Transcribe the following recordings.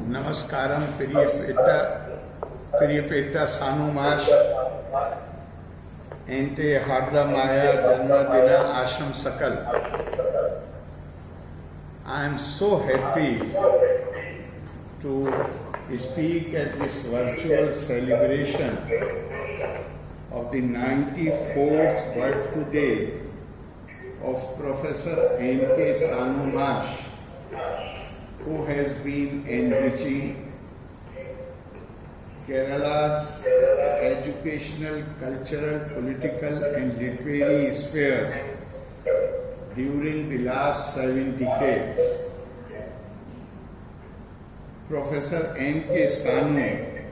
Namaskaram Priyapeta Sanumash Ente Hardamaya Janmadina Asham Sakal. I am so happy to speak at this virtual celebration of the 94th birthday of Professor N.K. Sanumash, who has been enriching Kerala's educational, cultural, political and literary spheres during the last 7 decades. Professor N.K. Sanu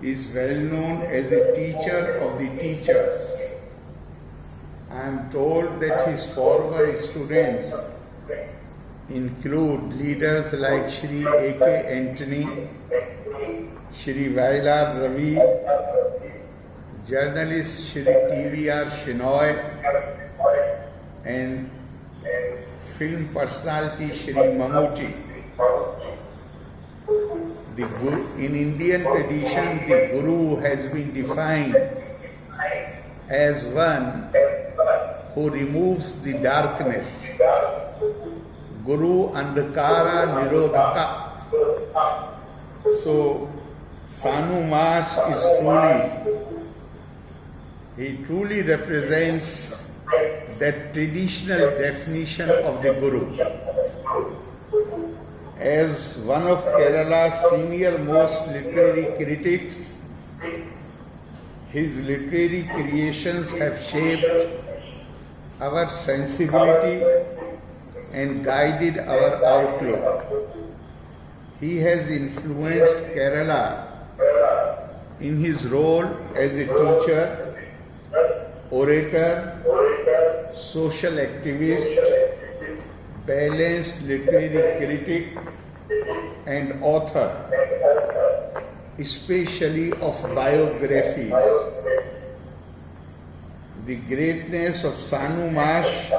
is well known as a teacher of the teachers. I am told that his former students include leaders like Shri A.K. Antony, Shri Vailar Ravi, journalist Shri T.V.R. Shenoy, and film personality Shri Mammootty. In Indian tradition, the Guru has been defined as one who removes the darkness. Guru Andhakara Nirodhaka. So Sanumash is truly represents that traditional definition of the Guru. As one of Kerala's senior most literary critics, his literary creations have shaped our sensibility and guided our outlook. He has influenced Kerala in his role as a teacher, orator, social activist, balanced literary critic and author, especially of biographies. The greatness of Sanumash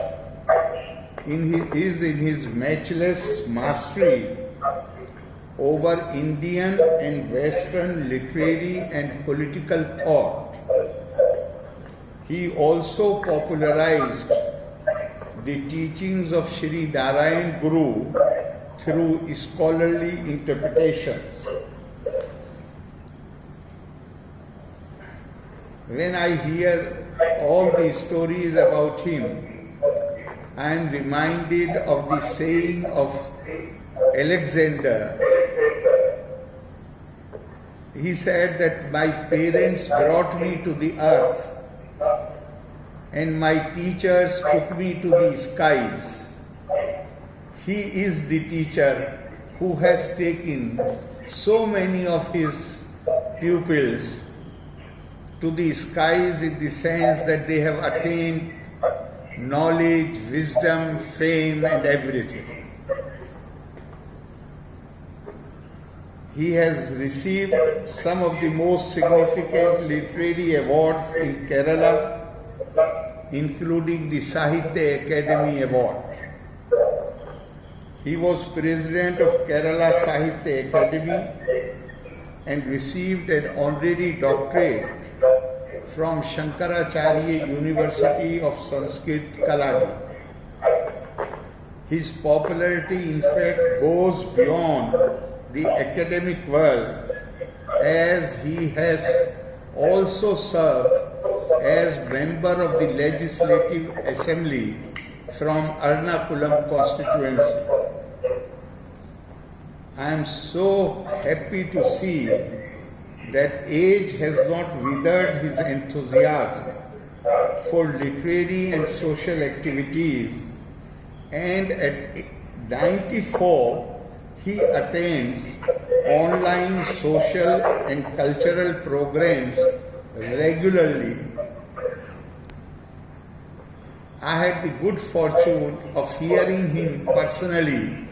is in his matchless mastery over Indian and Western literary and political thought. He also popularized the teachings of Shri Narayan Guru through scholarly interpretations. When I hear all these stories about him, I am reminded of the saying of Alexander. He said that my parents brought me to the earth and my teachers took me to the skies. He is the teacher who has taken so many of his pupils to the skies in the sense that they have attained knowledge, wisdom, fame and everything. He has received some of the most significant literary awards in Kerala, including the Sahitya Academy Award. He was president of Kerala Sahitya Academy and received an honorary doctorate from Shankaracharya University of Sanskrit, Kaladi. His popularity in fact goes beyond the academic world, as he has also served as member of the Legislative Assembly from Ernakulam constituency. I am so happy to see that age has not withered his enthusiasm for literary and social activities, and at 94 he attends online social and cultural programs regularly. I had the good fortune of hearing him personally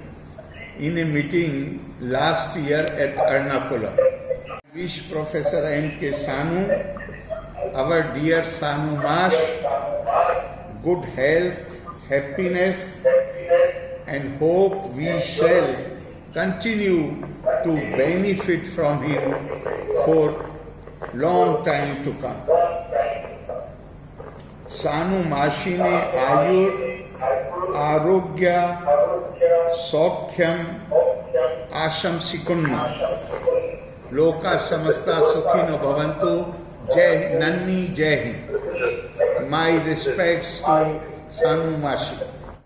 in a meeting last year at Ernakulam. I wish Professor N.K. Sanu, our dear Sanumash, good health, happiness, and hope we shall continue to benefit from him for long time to come. सानू माशी ने आयुर आरोग्य सौख्यम आशंसिकुन्नु लोका समस्ता सुखिनो भवन्तु जय नन्नी जय Hind. My respects to Sanu Mashi.